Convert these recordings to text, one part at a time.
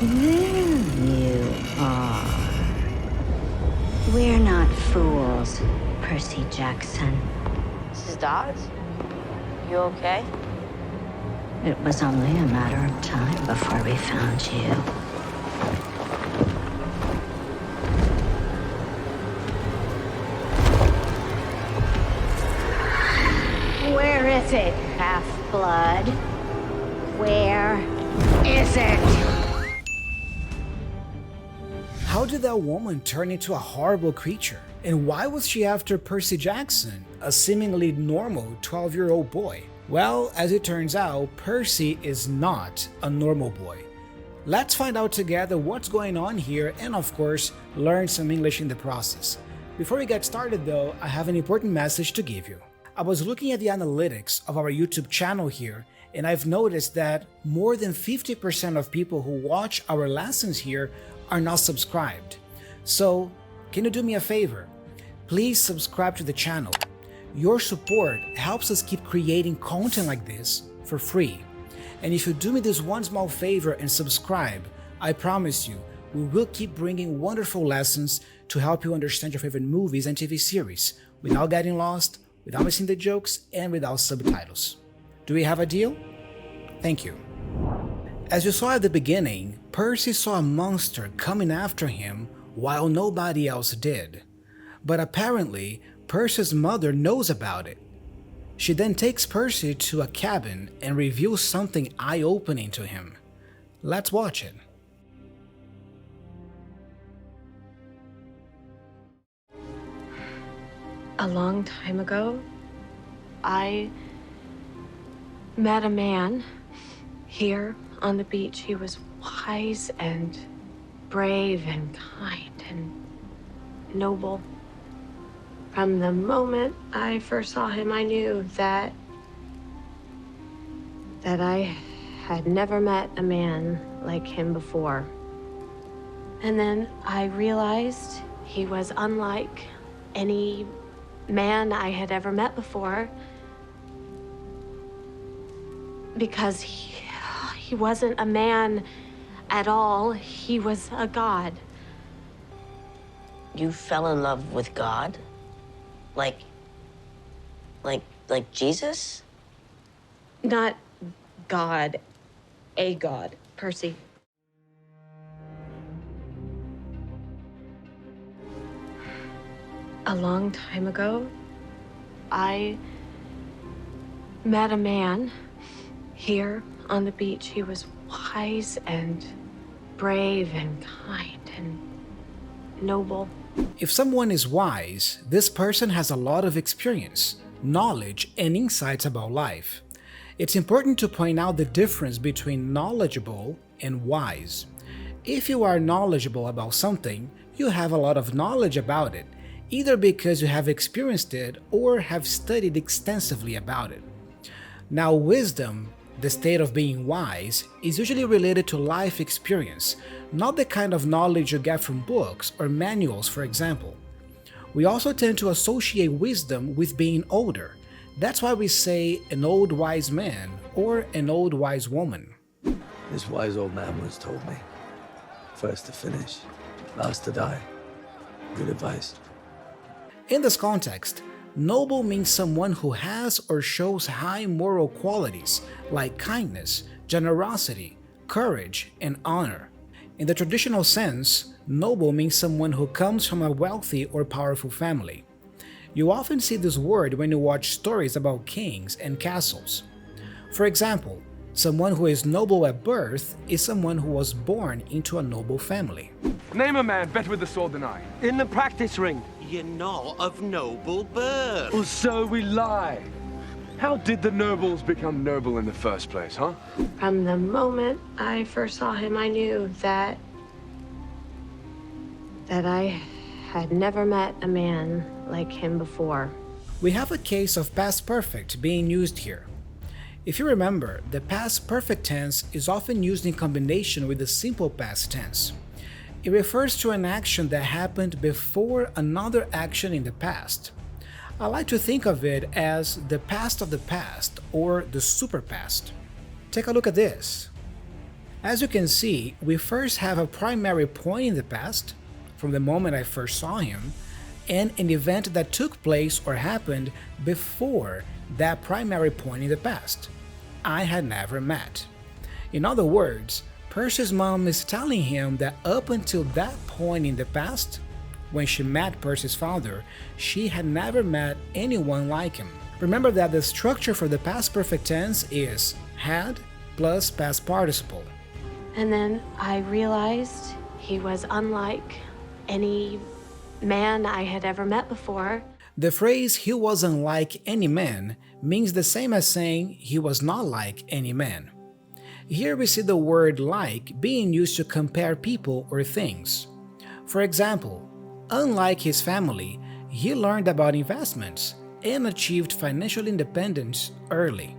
There you are. We're not fools, Percy Jackson. Mrs. Dodds? You okay? It was only a matter of time before we found you. Where is it, Half-Blood? Where is it? How did that woman turn into a horrible creature? And why was she after Percy Jackson, a seemingly normal 12-year-old boy? Well, as it turns out, Percy is not a normal boy. Let's find out together what's going on here and of course, learn some English in the process. Before we get started though, I have an important message to give you. I was looking at the analytics of our YouTube channel here, and I've noticed that more than 50% of people who watch our lessons here are not subscribed. So, can you do me a favor? Please subscribe to the channel. Your support helps us keep creating content like this for free. And if you do me this one small favor and subscribe, I promise you, we will keep bringing wonderful lessons to help you understand your favorite movies and TV series without getting lost, without missing the jokes, and without subtitles. Do we have a deal? Thank you. As you saw at the beginning, Percy saw a monster coming after him while nobody else did. But apparently, Percy's mother knows about it. She then takes Percy to a cabin and reveals something eye-opening to him. Let's watch it. A long time ago, I met a man here on the beach. He was wise and brave and kind and noble. From the moment I first saw him, I knew that I had never met a man like him before. And then I realized he was unlike any man I had ever met before, because he wasn't a man at all. He was a god. You fell in love with God? Like Jesus? Not God, a god, Percy. A long time ago, I met a man here on the beach. He was wise and brave and kind and noble. If someone is wise, this person has a lot of experience, knowledge, and insights about life. It's important to point out the difference between knowledgeable and wise. If you are knowledgeable about something, you have a lot of knowledge about it, either because you have experienced it or have studied extensively about it. Now, wisdom, the state of being wise, is usually related to life experience, not the kind of knowledge you get from books or manuals, for example. We also tend to associate wisdom with being older. That's why we say an old wise man or an old wise woman. This wise old man once told me, first to finish, last to die. Good advice. In this context, noble means someone who has or shows high moral qualities like kindness, generosity, courage, and honor. In the traditional sense, noble means someone who comes from a wealthy or powerful family. You often see this word when you watch stories about kings and castles. For example, someone who is noble at birth is someone who was born into a noble family. Name a man better with the sword than I. In the practice ring. You're not of noble birth. Or so we lie. How did the nobles become noble in the first place, huh? From the moment I first saw him, I knew that I had never met a man like him before. We have a case of past perfect being used here. If you remember, the past perfect tense is often used in combination with the simple past tense. It refers to an action that happened before another action in the past. I like to think of it as the past of the past or the super past. Take a look at this. As you can see, we first have a primary point in the past, from the moment I first saw him, and an event that took place or happened before that primary point in the past I had never met. In other words, Percy's mom is telling him that up until that point in the past, when she met Percy's father, she had never met anyone like him. Remember that the structure for the past perfect tense is had plus past participle. And then I realized he was unlike any man I had ever met before. The phrase "he was unlike any man" means the same as saying he was not like any man. Here we see the word "like" being used to compare people or things. For example, unlike his family, he learned about investments and achieved financial independence early.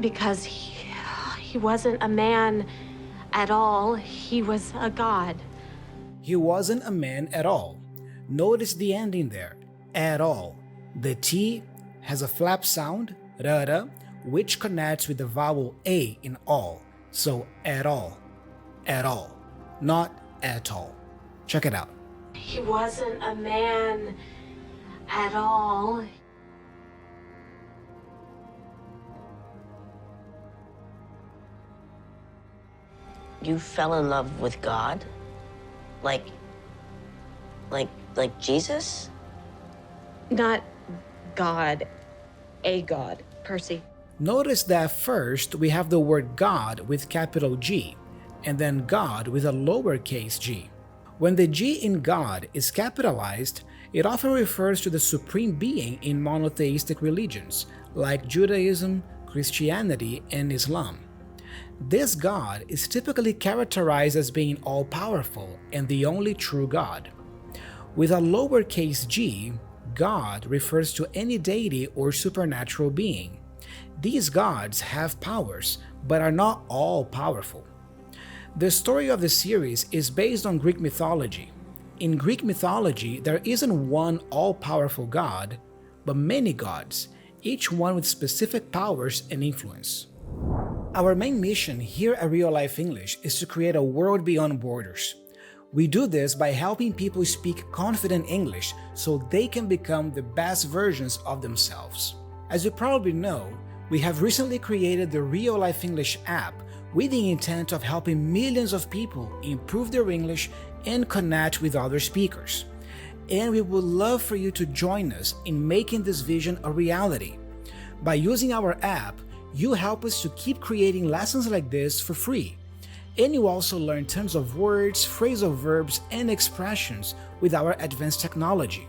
Because he wasn't a man at all, he was a god. He wasn't a man at all. Notice the ending there, at all. The T has a flap sound, rara, which connects with the vowel A in all. So at all, not at all. Check it out. He wasn't a man at all. You fell in love with God? Like Jesus? Not God, a god, Percy. Notice that first we have the word God with capital G, and then God with a lowercase g. When the G in God is capitalized, it often refers to the supreme being in monotheistic religions, like Judaism, Christianity, and Islam. This God is typically characterized as being all-powerful and the only true God. With a lowercase g, God refers to any deity or supernatural being. These gods have powers, but are not all-powerful. The story of the series is based on Greek mythology. In Greek mythology, there isn't one all-powerful god, but many gods, each one with specific powers and influence. Our main mission here at Real Life English is to create a world beyond borders. We do this by helping people speak confident English so they can become the best versions of themselves. As you probably know, we have recently created the Real Life English app with the intent of helping millions of people improve their English and connect with other speakers. And we would love for you to join us in making this vision a reality. By using our app, you help us to keep creating lessons like this for free. And you also learn tons of words, phrasal verbs, and expressions with our advanced technology.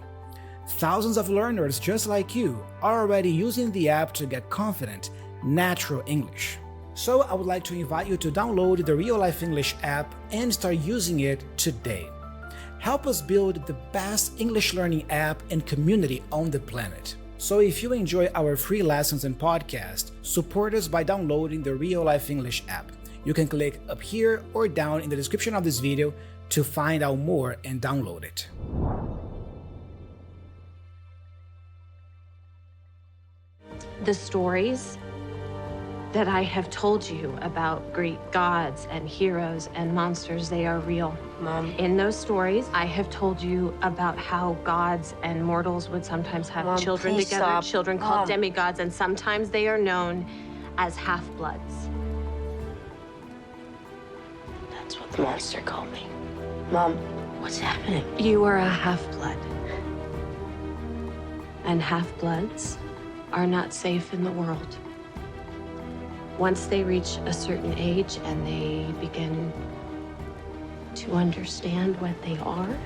Thousands of learners just like you are already using the app to get confident, natural English. So I would like to invite you to download the Real Life English app and start using it today. Help us build the best English learning app and community on the planet. So if you enjoy our free lessons and podcast, support us by downloading the Real Life English app. You can click up here or down in the description of this video to find out more and download it. The stories that I have told you about Greek gods and heroes and monsters, they are real. Mom. In those stories, I have told you about how gods and mortals would sometimes have Mom, children please together, stop. children called Mom. demigods, and sometimes they are known as half-bloods. That's what the monster called me. Mom, what's happening? You are a half-blood. And half-bloods are not safe in the world. Once they reach a certain age and they begin to understand what they are,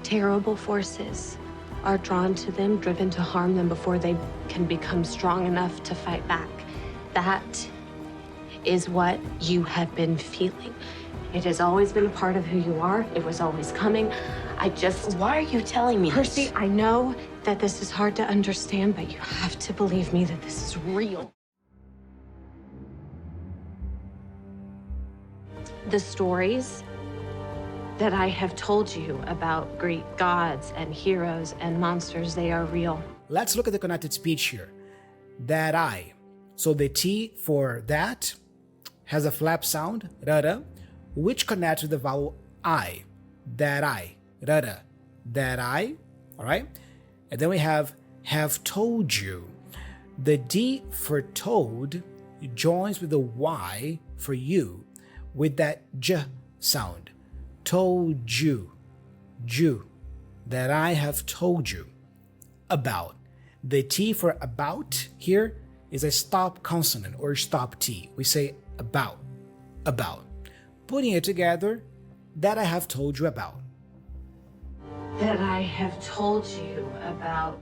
terrible forces are drawn to them, driven to harm them before they can become strong enough to fight back. That is what you have been feeling. It has always been a part of who you are. It was always coming. Why are you telling me Percy, this? I know that this is hard to understand, but you have to believe me that this is real. The stories that I have told you about Greek gods and heroes and monsters, they are real. Let's look at the connected speech here. That I. So the T for that has a flap sound, rada, which connects with the vowel I, rada, that I, alright? And then we have told you. The D for told joins with the Y for you with that J sound. Told you, that I have told you about. The T for about here is a stop consonant or stop T. We say about. Putting it together, that I have told you about. That I have told you about.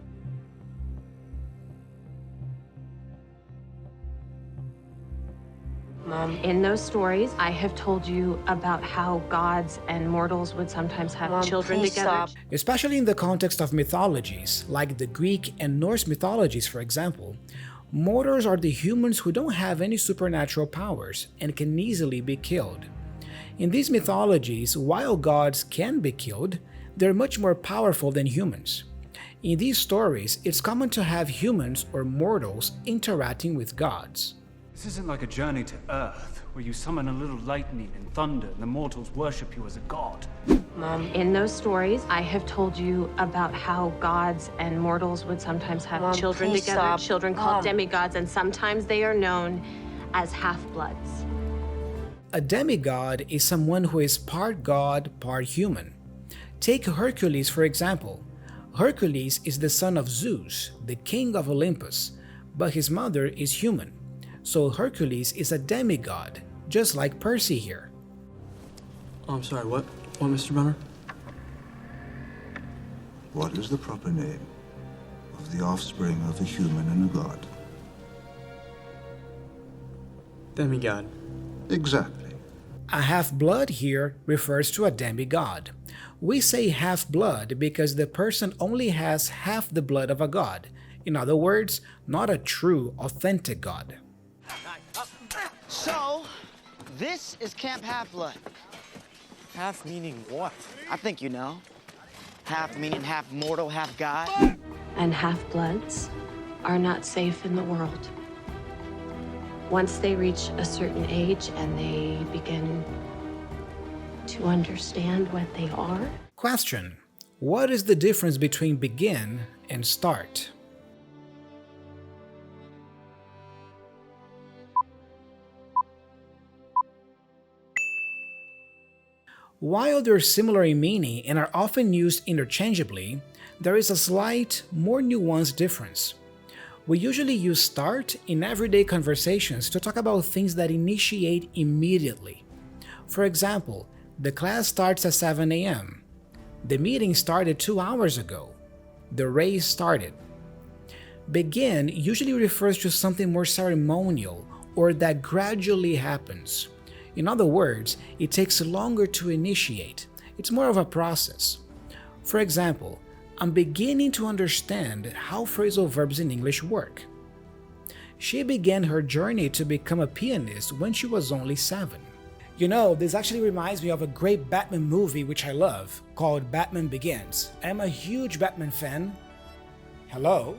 Mom, In those stories, I have told you about how gods and mortals would sometimes have Mom, children please together. stop. Especially in the context of mythologies, like the Greek and Norse mythologies, for example, mortals are the humans who don't have any supernatural powers and can easily be killed. In these mythologies, while gods can be killed, they're much more powerful than humans. In these stories, it's common to have humans or mortals interacting with gods. This isn't like a journey to Earth, where you summon a little lightning and thunder and the mortals worship you as a god. Mom, In those stories, I have told you about how gods and mortals would sometimes have Mom, children please together, stop. children called Mom. demigods, and sometimes they are known as half-bloods. A demigod is someone who is part god, part human. Take Hercules, for example. Hercules is the son of Zeus, the king of Olympus, but his mother is human. So Hercules is a demigod, just like Percy here. Oh, I'm sorry, what, Mr. Brunner? What is the proper name of the offspring of a human and a god? Demigod. Exactly. A half-blood here refers to a demigod. We say half-blood because the person only has half the blood of a god. In other words, not a true, authentic god. So, this is Camp Half-Blood. Half meaning what? I think you know. Half meaning half mortal, half god. And half-bloods are not safe in the world. Once they reach a certain age and they begin to understand what they are. Question: what is the difference between begin and start? While they're similar in meaning and are often used interchangeably, there is a slight, more nuanced difference. We usually use start in everyday conversations to talk about things that initiate immediately. For example, the class starts at 7 a.m. The meeting started 2 hours ago. The race started. Begin usually refers to something more ceremonial or that gradually happens. In other words, it takes longer to initiate. It's more of a process. For example, I'm beginning to understand how phrasal verbs in English work. She began her journey to become a pianist when she was only 7. You know, this actually reminds me of a great Batman movie which I love, called Batman Begins. I'm a huge Batman fan. Hello?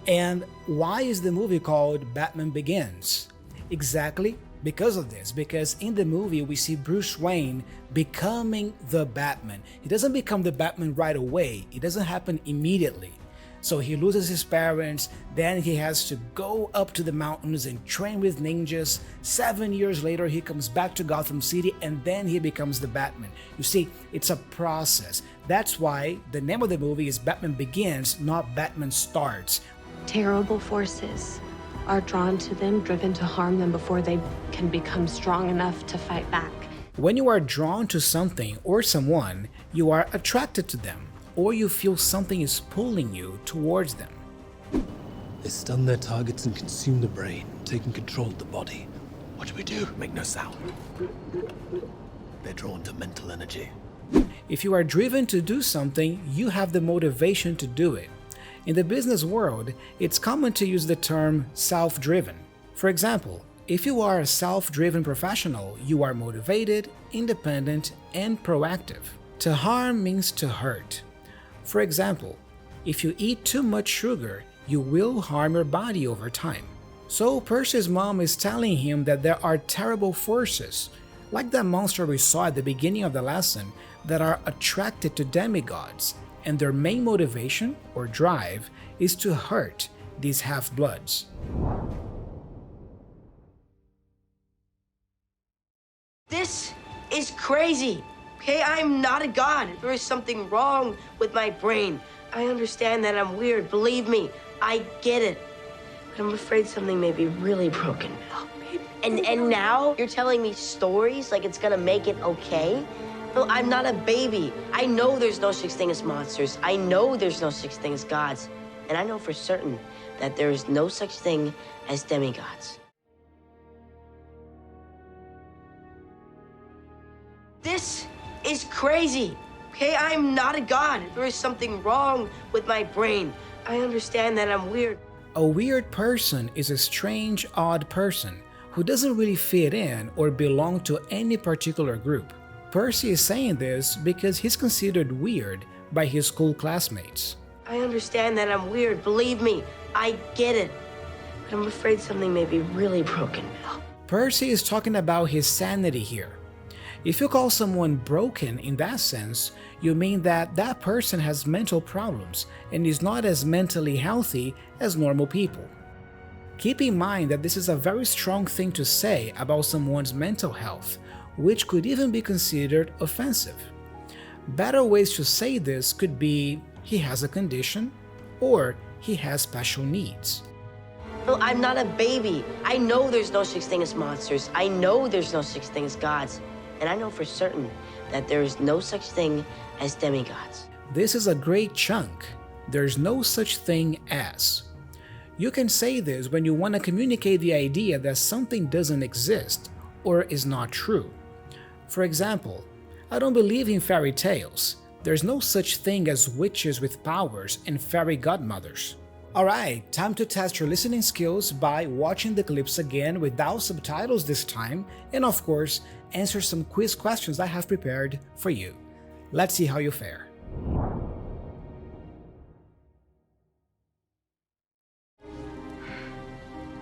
And why is the movie called Batman Begins? Exactly because of this, because in the movie we see Bruce Wayne becoming the Batman. He doesn't become the Batman right away. It doesn't happen immediately. So he loses his parents, then he has to go up to the mountains and train with ninjas. 7 years later he comes back to Gotham City and then he becomes the Batman. You see, it's a process. That's why the name of the movie is Batman Begins, not Batman Starts. Terrible forces are drawn to them, driven to harm them before they can become strong enough to fight back. When you are drawn to something or someone, you are attracted to them, or you feel something is pulling you towards them. They stun their targets and consume the brain, taking control of the body. What do we do? Make no sound. They're drawn to mental energy. If you are driven to do something, you have the motivation to do it. In the business world, it's common to use the term self-driven. For example, if you are a self-driven professional, you are motivated, independent, and proactive. To harm means to hurt. For example, if you eat too much sugar, you will harm your body over time. So Percy's mom is telling him that there are terrible forces, like that monster we saw at the beginning of the lesson, that are attracted to demigods, and their main motivation or drive is to hurt these half-bloods. This is crazy. Okay, I'm not a god. There is something wrong with my brain. I understand that I'm weird. Believe me, I get it. But I'm afraid something may be really broken. And now you're telling me stories like it's gonna make it okay? No, I'm not a baby. I know there's no such thing as monsters. I know there's no such thing as gods. And I know for certain that there is no such thing as demigods. This is crazy. Okay, I'm not a god. There is something wrong with my brain. I understand that I'm weird. A weird person is a strange, odd person who doesn't really fit in or belong to any particular group. Percy is saying this because he's considered weird by his school classmates. I understand that I'm weird. Believe me, I get it. But I'm afraid something may be really broken. Percy is talking about his sanity here. If you call someone broken in that sense, you mean that that person has mental problems and is not as mentally healthy as normal people. Keep in mind that this is a very strong thing to say about someone's mental health, which could even be considered offensive. Better ways to say this could be he has a condition or he has special needs. No, I'm not a baby. I know there's no such thing as monsters. I know there's no such thing as gods. And I know for certain that there is no such thing as demigods. This is a great chunk. There's no such thing as. You can say this when you want to communicate the idea that something doesn't exist or is not true. For example, I don't believe in fairy tales. There's no such thing as witches with powers and fairy godmothers. Alright, time to test your listening skills by watching the clips again without subtitles this time, and of course, answer some quiz questions I have prepared for you. Let's see how you fare.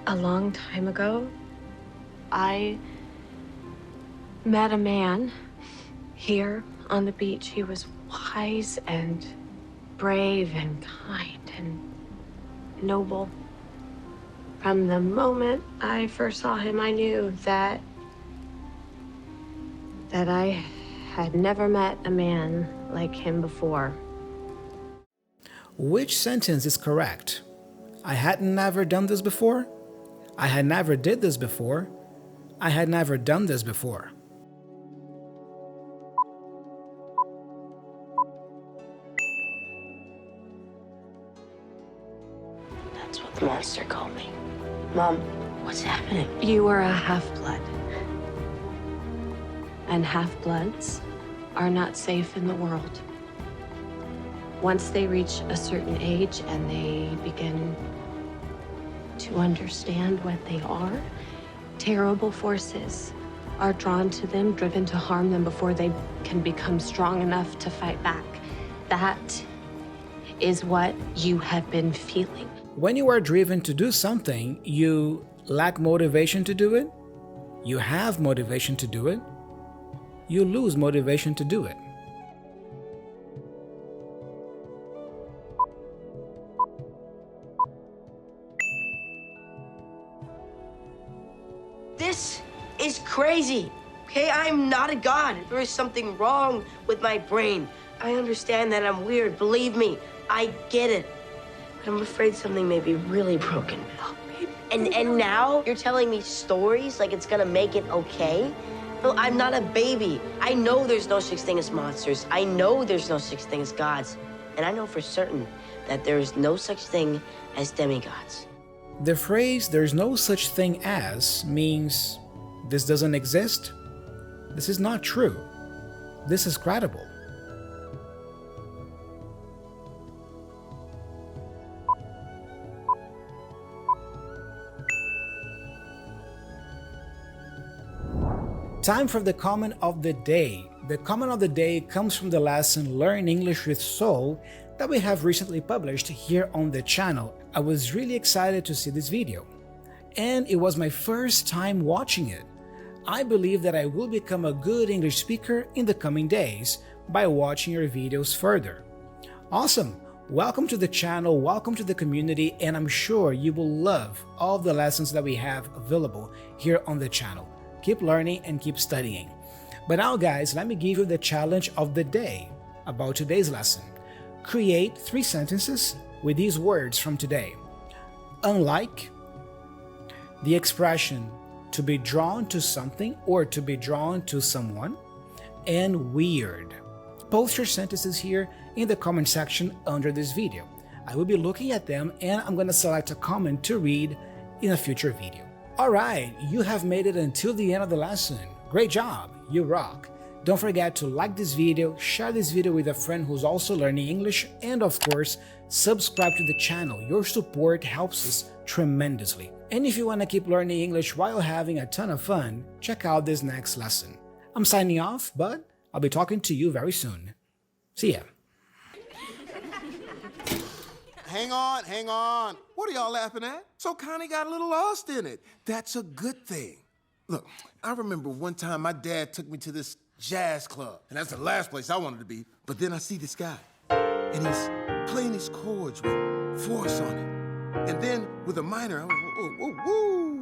A long time ago, I met a man here on the beach. He was wise and brave and kind and noble. From the moment I first saw him, I knew that I had never met a man like him before. Which sentence is correct? I had never done this before? I had never did this before? I had never done this before. That's what the monster called me. Mom, what's happening? You were a half-blood. And half-bloods are not safe in the world. Once they reach a certain age and they begin to understand what they are, terrible forces are drawn to them, driven to harm them before they can become strong enough to fight back. That is what you have been feeling. When you are driven to do something, you lack motivation to do it, you have motivation to do it, you lose motivation to do it. This is crazy. Okay, I'm not a god. There is something wrong with my brain. I understand that I'm weird. Believe me, I get it. But I'm afraid something may be really broken. And now you're telling me stories like it's gonna make it okay? No, I'm not a baby. I know there's no such thing as monsters. I know there's no such thing as gods. And I know for certain that there is no such thing as demigods. The phrase "there's no such thing as" means this doesn't exist, this is not true, this is credible. Time for the comment of the day. The comment of the day comes from the lesson Learn English with Soul that we have recently published here on the channel. I was really excited to see this video. and it was my first time watching it. I believe that I will become a good English speaker in the coming days by watching your videos further. Awesome! Welcome to the channel, welcome to the community, and I'm sure you will love all the lessons that we have available here on the channel. Keep learning and keep studying. But now guys, let me give you the challenge of the day about today's lesson. Create 3 sentences with these words from today. Unlike, the expression to be drawn to something or to be drawn to someone, and weird. Post your sentences here in the comment section under this video. I will be looking at them and I'm going to select a comment to read in a future video. Alright, you have made it until the end of the lesson. Great job, you rock. Don't forget to like this video, share this video with a friend who's also learning English, and of course, subscribe to the channel. Your support helps us tremendously. And if you want to keep learning English while having a ton of fun, check out this next lesson. I'm signing off, but I'll be talking to you very soon. See ya. Hang on. What are y'all laughing at? So Connie got a little lost in it. That's a good thing. Look, I remember one time my dad took me to this jazz club, and that's the last place I wanted to be. But then I see this guy, and he's playing these chords with force on it. And then with a minor, I was, whoa, whoa, whoa.